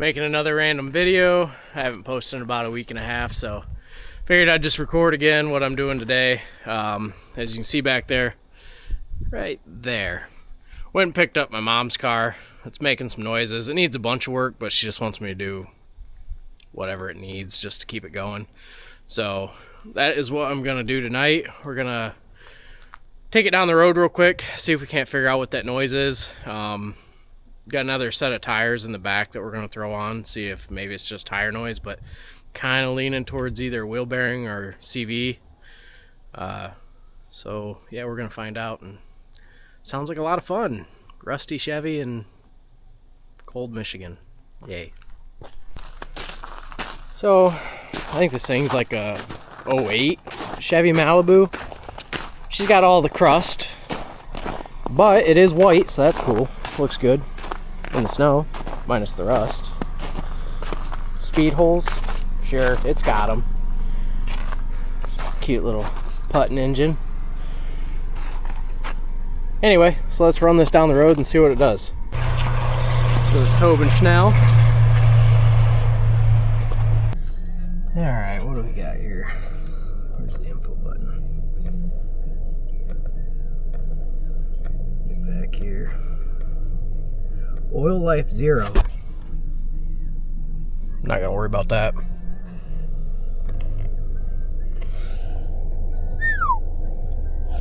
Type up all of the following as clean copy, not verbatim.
Making another random video. I haven't posted in about a week and a half, so figured I'd just record again what I'm doing today. As you can see back there, right there, went and picked up my mom's car. It's making some noises. It needs a bunch of work, but she just wants me to do whatever it needs just to keep it going. So that is what I'm gonna do tonight. We're gonna take it down the road real quick, see if we can't figure out what that noise is. Got another set of tires in the back that we're gonna throw on, see if maybe it's just tire noise, but kind of leaning towards either wheel bearing or CV. So yeah, we're gonna find out, and sounds like a lot of fun. Rusty Chevy in cold Michigan. Yay. So I think this thing's like a 08 Chevy Malibu. She's got all the crust, but it is white, so that's cool. Looks good in the snow, minus the rust. Speed holes, sure, it's got them. Cute little putting engine. Anyway, so let's run this down the road and see what it does. There's Tobin Schnell. Alright, what do we got here? Where's the info button? Get back here. Oil life 0. Not gonna worry about that.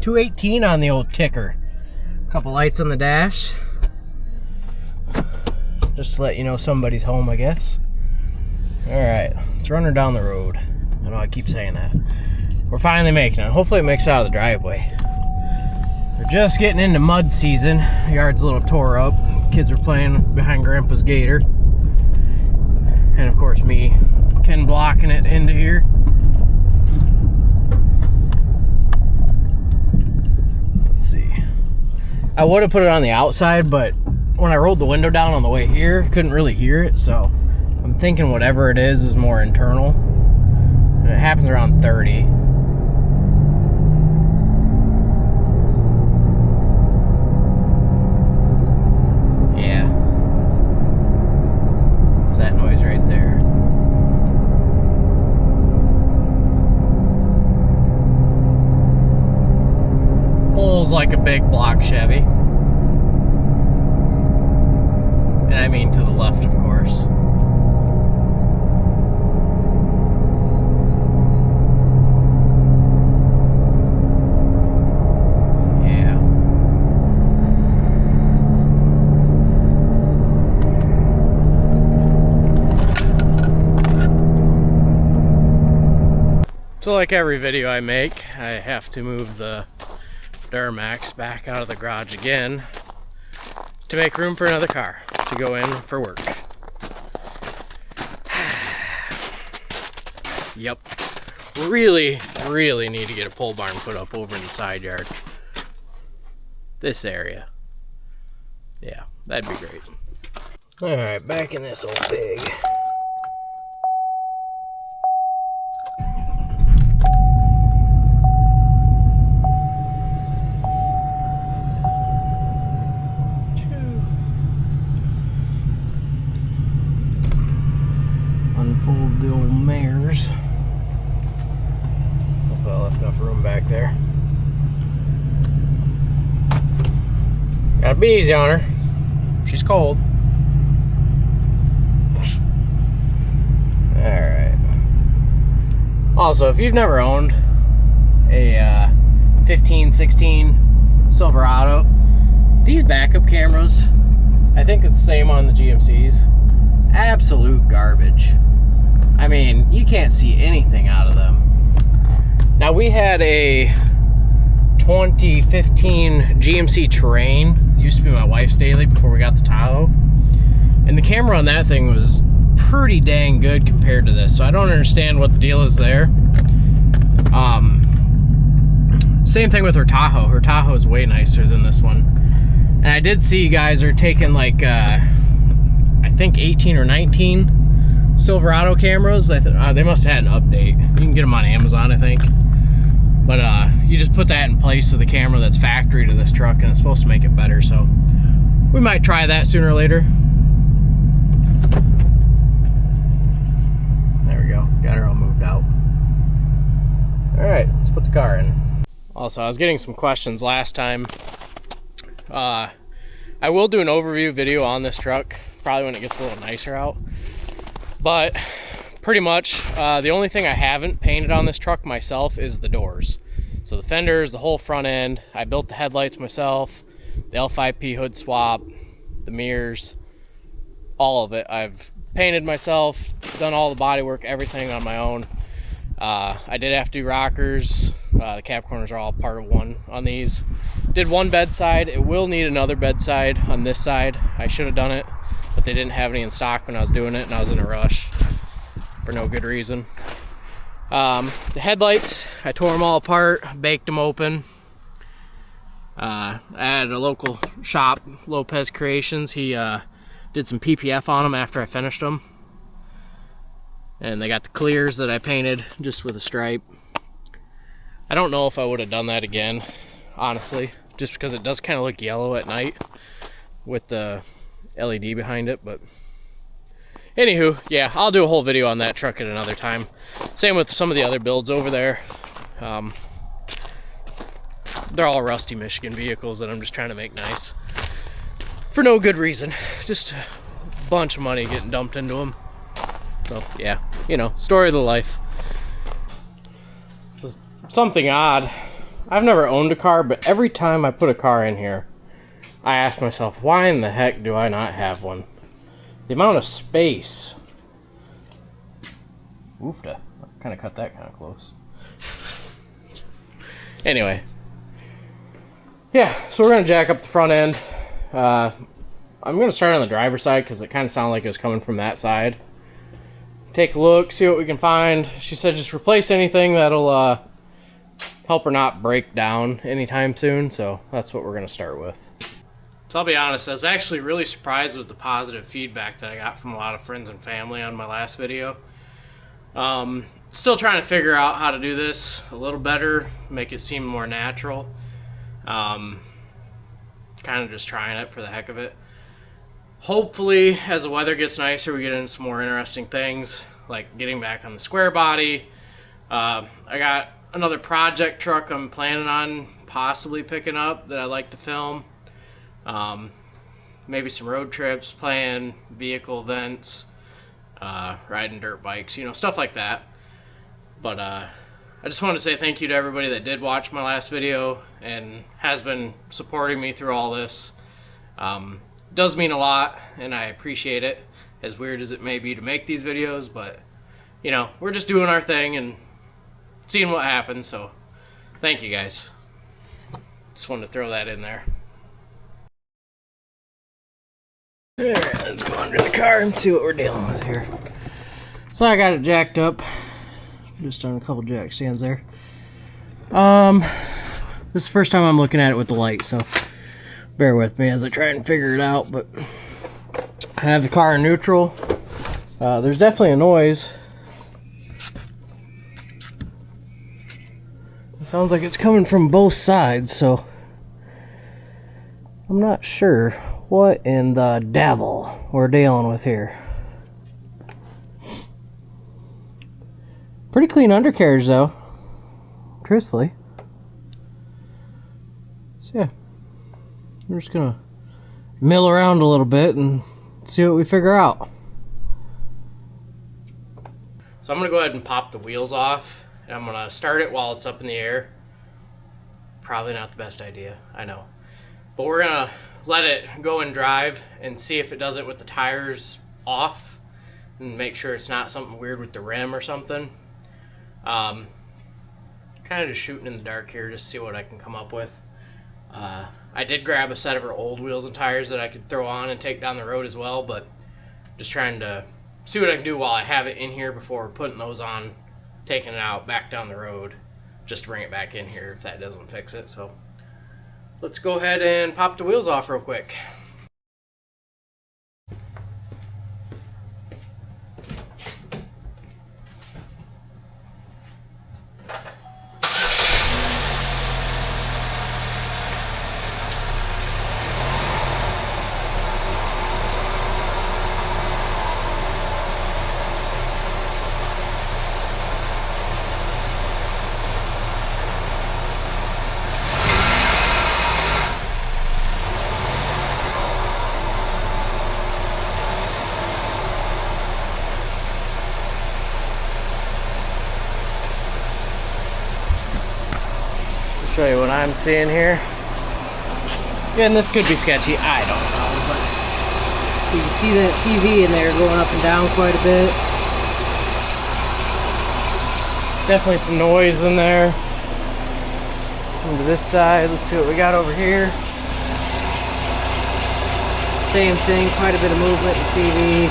$218 on the old ticker. Couple lights on the dash. Just to let you know somebody's home, I guess. Alright, let's run her down the road. I know I keep saying that. We're finally making it. Hopefully it makes it out of the driveway. We're just getting into mud season. The yard's a little tore up. Kids are playing behind Grandpa's gator. And of course me, Ken blocking it into here. Let's see. I would have put it on the outside, but when I rolled the window down on the way here, couldn't really hear it, so I'm thinking whatever it is more internal. And it happens around 30. Like a big block Chevy, and I mean to the left, of course. Yeah. So like every video I make, I have to move the Duramax back out of the garage again to make room for another car to go in for work. Yep. Really need to get a pole barn put up over in the side yard. This area. Yeah, that'd be great. Alright, back in this old pig. Unfold the old mares. Hopefully I left enough room back there. Gotta be easy on her. She's cold. Alright. Also, if you've never owned a 15, 16 Silverado, these backup cameras, I think it's the same on the GMCs, absolute garbage. I mean, you can't see anything out of them. Now, we had a 2015 GMC Terrain. Used to be my wife's daily before we got the Tahoe. And the camera on that thing was pretty dang good compared to this. So I don't understand what the deal is there. Same thing with her Tahoe. Her Tahoe is way nicer than this one. And I did see you guys are taking like, I think 18 or 19 Silverado cameras. They must have had an update. You can get them on Amazon, I think. But you just put that in place of the camera that's factory to this truck, and it's supposed to make it better. So we might try that sooner or later. put the car in. Also, I was getting some questions last time. I will do an overview video on this truck, probably when it gets a little nicer out. But pretty much, the only thing I haven't painted on this truck myself is the doors. So the fenders, the whole front end. I built the headlights myself, the L5P hood swap, the mirrors, all of it. I've painted myself, done all the body work, everything on my own. I did have to do rockers. The cap corners are all part of one on these. Did one bedside. It will need another bedside on this side. I should have done it, but they didn't have any in stock when I was doing it, and I was in a rush for no good reason. The headlights, I tore them all apart, baked them open. I had a local shop, Lopez Creations. He did some PPF on them after I finished them. And they got the clears that I painted just with a stripe. I don't know if I would have done that again, honestly, just because it does kind of look yellow at night with the LED behind it. But anywho, yeah, I'll do a whole video on that truck at another time. Same with some of the other builds over there. They're all rusty Michigan vehicles that I'm just trying to make nice for no good reason. Just a bunch of money getting dumped into them. So yeah, you know, story of the life. So, something odd. I've never owned a car, but every time I put a car in here, I ask myself, why in the heck do I not have one? The amount of space. Oofda. I kind of cut that kind of close. Anyway. Yeah, so we're going to jack up the front end. I'm going to start on the driver's side because it kind of sounded like it was coming from that side. Take a look, see what we can find. She said just replace anything that'll help her not break down anytime soon, so that's what we're going to start with. So I'll be honest, I was actually really surprised with the positive feedback that I got from a lot of friends and family on my last video. Still trying to figure out how to do this a little better, make it seem more natural. Kind of just trying it for the heck of it. Hopefully, as the weather gets nicer, we get into some more interesting things, like getting back on the square body. I got another project truck I'm planning on possibly picking up that I'd like to film. Maybe some road trips, playing vehicle events, riding dirt bikes, you know, stuff like that. But I just wanted to say thank you to everybody that did watch my last video and has been supporting me through all this. Does mean a lot, and I appreciate it, as weird as it may be to make these videos, but you know, we're just doing our thing and seeing what happens, so thank you guys. Just wanted to throw that in there. Alright, let's go under the car and see what we're dealing with here. So I got it jacked up, just on a couple jack stands there. This is the first time I'm looking at it with the light, so bear with me as I try and figure it out. But I have the car in neutral. There's definitely a noise. It sounds like it's coming from both sides, so I'm not sure what in the devil we're dealing with here. Pretty clean undercarriage though, truthfully. So yeah, we're just gonna mill around a little bit and see what we figure out. So I'm gonna go ahead and pop the wheels off, and I'm gonna start it while it's up in the air. Probably not the best idea, I know. But we're gonna let it go and drive and see if it does it with the tires off and make sure it's not something weird with the rim or something. Kind of just shooting in the dark here just to see what I can come up with. I did grab a set of her old wheels and tires that I could throw on and take down the road as well, but just trying to see what I can do while I have it in here before putting those on, taking it out back down the road, just to bring it back in here if that doesn't fix it. So let's go ahead and pop the wheels off real quick. Show you what I'm seeing here. Again, this could be sketchy, I don't know, but you can see that CV in there going up and down quite a bit. Definitely some noise in there. Come to this side, let's see what we got over here. Same thing, quite a bit of movement in CV.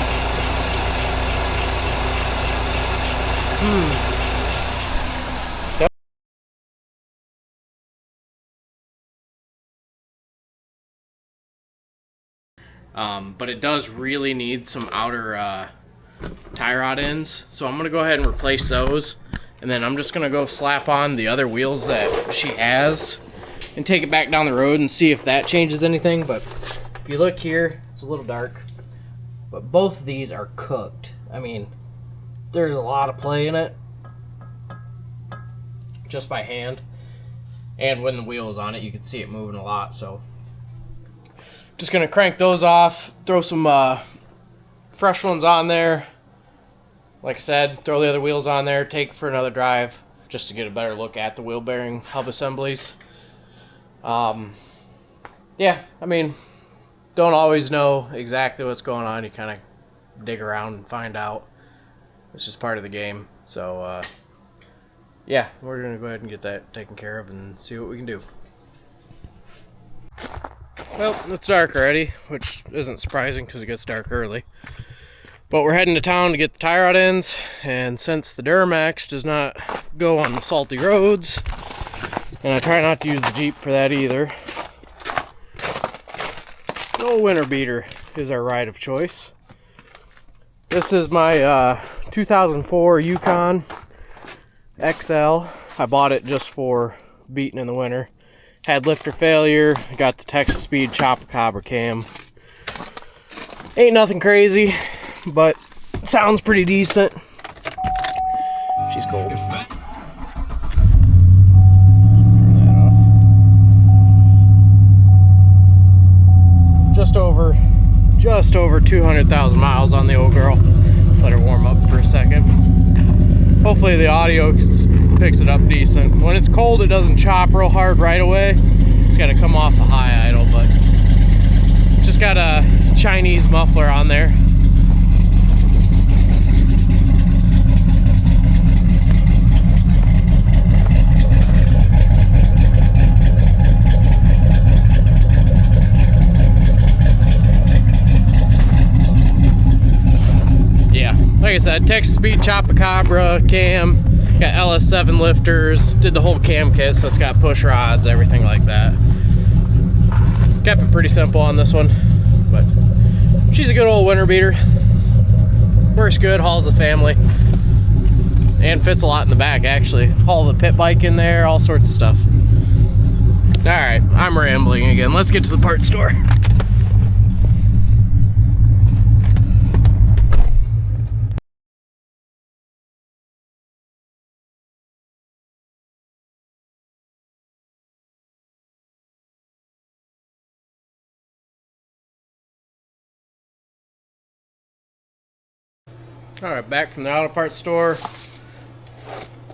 But it does really need some outer tie rod ends, so I'm gonna go ahead and replace those, and then I'm just gonna go slap on the other wheels that she has and take it back down the road and see if that changes anything. But if you look here, it's a little dark, but both of these are cooked. I mean, there's a lot of play in it just by hand, and when the wheel is on it you can see it moving a lot. So just gonna crank those off, throw some fresh ones on there. Like I said, throw the other wheels on there, take it for another drive just to get a better look at the wheel bearing hub assemblies. Yeah, I mean, don't always know exactly what's going on. You kind of dig around and find out. It's just part of the game. So yeah, we're gonna go ahead and get that taken care of and see what we can do. Well, it's dark already, which isn't surprising because it gets dark early. But we're heading to town to get the tie rod ends, and since the Duramax does not go on the salty roads, and I try not to use the Jeep for that either, no winter beater is our ride of choice. This is my 2004 Yukon XL. I bought it just for beating in the winter. Had lifter failure, got the Texas Speed Chopacabra cam. Ain't nothing crazy, but sounds pretty decent. She's cold. Turn that off. Just over 200,000 miles on the old girl. Let her warm up for a second. Hopefully the audio picks it up decent. When it's cold, it doesn't chop real hard right away. It's got to come off a high idle, but just got a Chinese muffler on there. Yeah, like I said, Texas Speed Chopacabra cam. Got LS7 lifters, did the whole cam kit, so it's got push rods, everything like that. Kept it pretty simple on this one, but she's a good old winter beater. Works good, hauls the family, and fits a lot in the back actually. Haul the pit bike in there, all sorts of stuff. Alright, I'm rambling again. Let's get to the parts store. Alright, back from the auto parts store.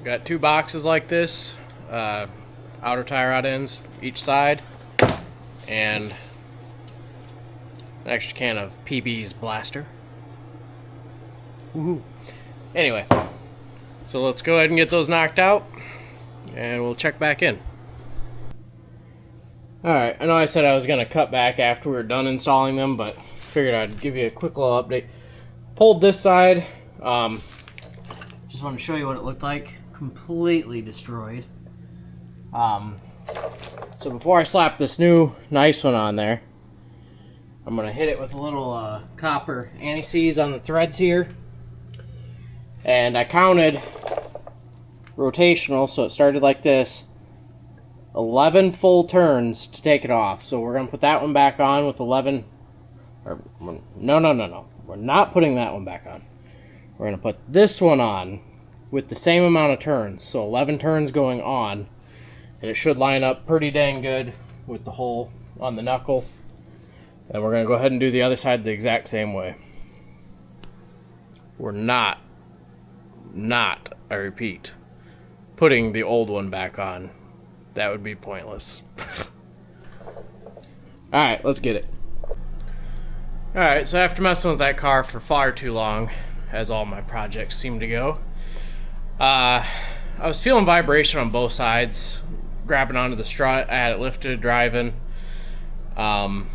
Got two boxes like this, outer tie rod ends each side, and an extra can of PB's Blaster. Woohoo! Anyway, so let's go ahead and get those knocked out, and we'll check back in. Alright, I know I said I was going to cut back after we were done installing them, but figured I'd give you a quick little update. Pulled this side. Just want to show you what it looked like. Completely destroyed. So before I slap this new nice one on there, I'm going to hit it with a little copper anti-seize on the threads here. And I counted rotational, so it started like this. 11 full turns to take it off. So we're going to put that one back on with 11... No. We're not putting that one back on. We're going to put this one on with the same amount of turns. So 11 turns going on. And it should line up pretty dang good with the hole on the knuckle. And we're going to go ahead and do the other side the exact same way. We're not, I repeat, putting the old one back on. that would be pointless. Alright, let's get it. Alright, so after messing with that car for far too long, as all my projects seem to go, I was feeling vibration on both sides, grabbing onto the strut. I had it lifted, driving, and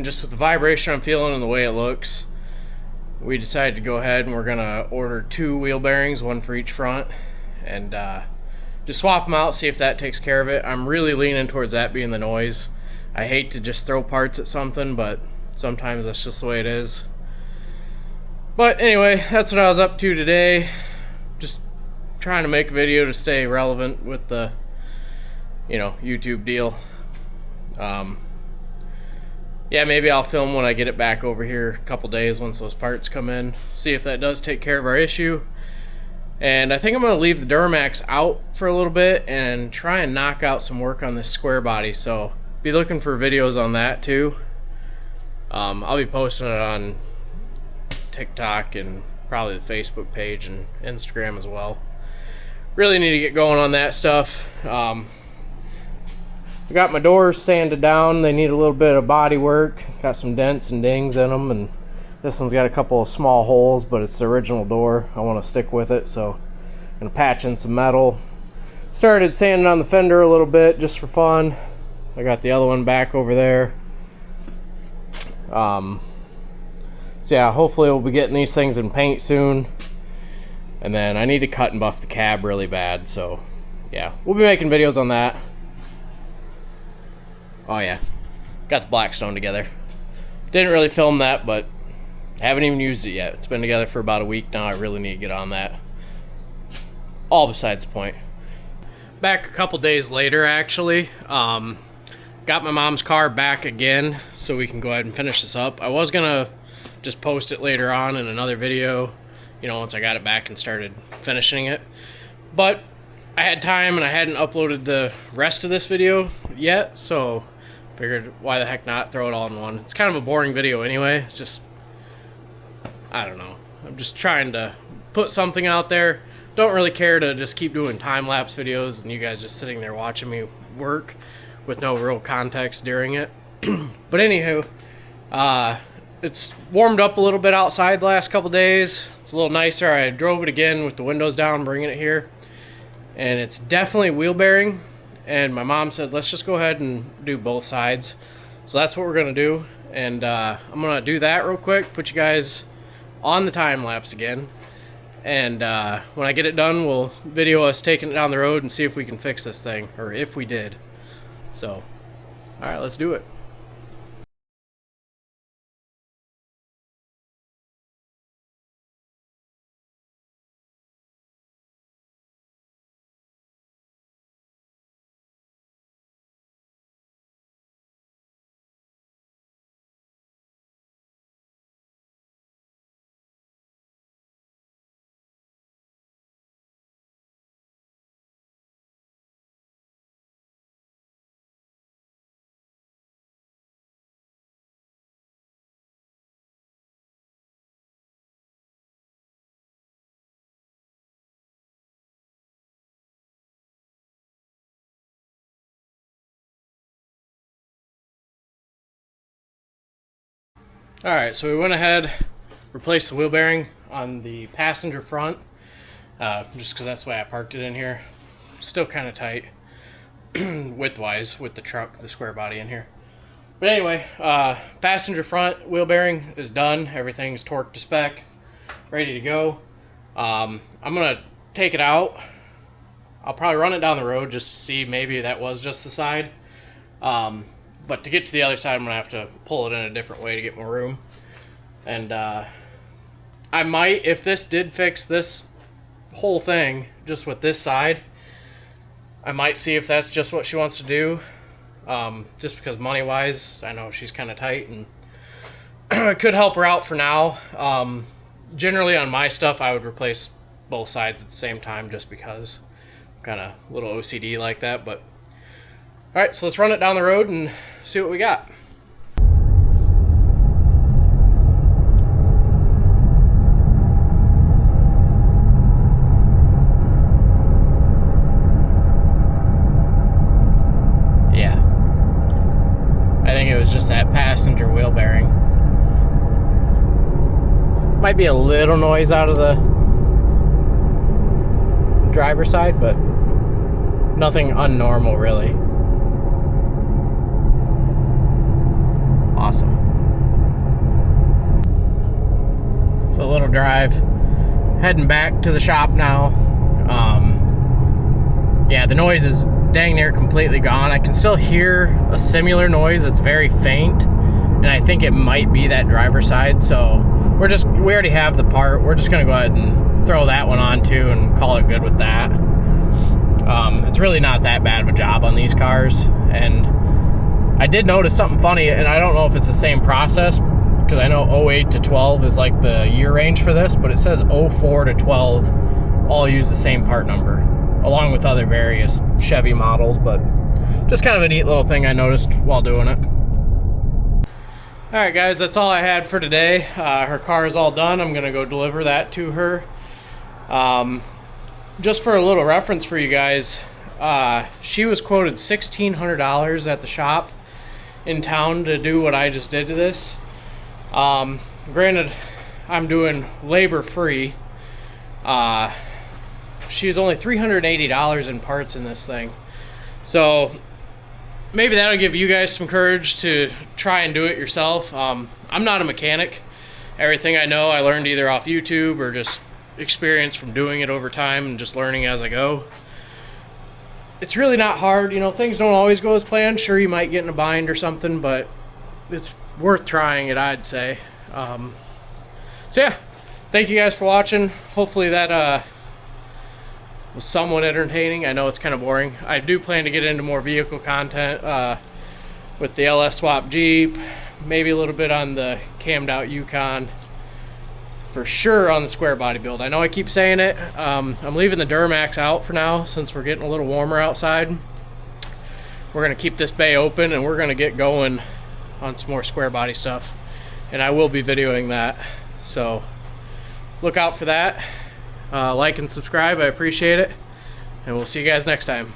just with the vibration I'm feeling and the way it looks, we decided to go ahead and we're gonna order 2 wheel bearings, 1 for each front, and just swap them out, see if that takes care of it. I'm really leaning towards that being the noise. I hate to just throw parts at something, but sometimes that's just the way it is. But anyway, that's what I was up to today. Just trying to make a video to stay relevant with the, you know, YouTube deal. Yeah, maybe I'll film when I get it back over here a couple days once those parts come in. See if that does take care of our issue. And I think I'm going to leave the Duramax out for a little bit and try and knock out some work on this square body. So be looking for videos on that too. I'll be posting it on TikTok and probably the Facebook page and Instagram as well. Really need to get going on that stuff. I got my doors sanded down. They need a little bit of body work. Got some dents and dings in them, and this one's got a couple of small holes, but it's the original door. I want to stick with it, so I'm gonna patch in some metal. Started sanding on the fender a little bit just for fun. I got the other one back over there. So yeah, hopefully we'll be getting these things in paint soon. And then I need to cut and buff the cab really bad, so yeah, we'll be making videos on that. Oh yeah, got the Blackstone together. Didn't really film that, but haven't even used it yet. It's been together for about a week now. I really need to get on that. All besides the point. Back a couple days later, actually. Got my mom's car back again, so we can go ahead and finish this up. I was gonna just post it later on in another video, you know, once I got it back and started finishing it. But I had time and I hadn't uploaded the rest of this video yet, so figured why the heck not throw it all in one. It's kind of a boring video anyway. It's just, I don't know. I'm just trying to put something out there. Don't really care to just keep doing time-lapse videos and you guys just sitting there watching me work with no real context during it. But anywho, it's warmed up a little bit outside the last couple days. It's a little nicer. I drove it again with the windows down, bringing it here. And it's definitely wheel bearing. And my mom said, let's just go ahead and do both sides. So that's what we're going to do. And I'm going to do that real quick, put you guys on the time lapse again. And when I get it done, we'll video us taking it down the road and see if we can fix this thing, or if we did. So, all right, let's do it. Alright, so we went ahead, replaced the wheel bearing on the passenger front, just because that's the way I parked it in here. Still kind of tight, width-wise, with the truck, the square body in here. But anyway, passenger front wheel bearing is done. Everything's torqued to spec, ready to go. I'm going to take it out. I'll probably run it down the road just to see maybe that was just the side. But to get to the other side, I'm going to have to pull it in a different way to get more room. And I might, if this did fix this whole thing, just with this side, I might see if that's just what she wants to do. Just because money-wise, I know she's kind of tight, and I could help her out for now. Generally on my stuff, I would replace both sides at the same time just because I'm kind of a little OCD like that, but alright, so let's run it down the road and see what we got. that passenger wheel bearing. Might be a little noise out of the driver's side, but nothing unnormal really. Awesome. So a little drive, heading back to the shop now. Yeah, the noise is dang near completely gone. I can still hear a similar noise. It's very faint, and I think it might be that driver's side. So we already have the part. We're just gonna go ahead and throw that one on too and call it good with that. It's really not that bad of a job on these cars. And I did notice something funny, and I don't know if it's the same process, because I know 08 to 12 is like the year range for this, but it says 04 to 12 all use the same part number, along with other various Chevy models. But just kind of a neat little thing I noticed while doing it. All right, guys, that's all I had for today. Her car is all done. I'm gonna go deliver that to her. Just for a little reference for you guys, she was quoted $1,600 at the shop in town to do what I just did to this. Granted, I'm doing labor free. She's only $380 in parts in this thing. So maybe that'll give you guys some courage to try and do it yourself. I'm not a mechanic. Everything I know I learned either off YouTube or just experience from doing it over time and just learning as I go. It's really not hard. You know, things don't always go as planned. Sure, you might get in a bind or something, but it's worth trying it, I'd say. So yeah, thank you guys for watching. Hopefully that was somewhat entertaining. I know it's kind of boring. I do plan to get into more vehicle content with the LS swap Jeep, maybe a little bit on the cammed out Yukon, for sure on the square body build. I know I keep saying it. I'm leaving the Duramax out for now since we're getting a little warmer outside. We're gonna keep this bay open and we're gonna get going on some more square body stuff, and I will be videoing that, so look out for that. Like and subscribe, I appreciate it, and we'll see you guys next time.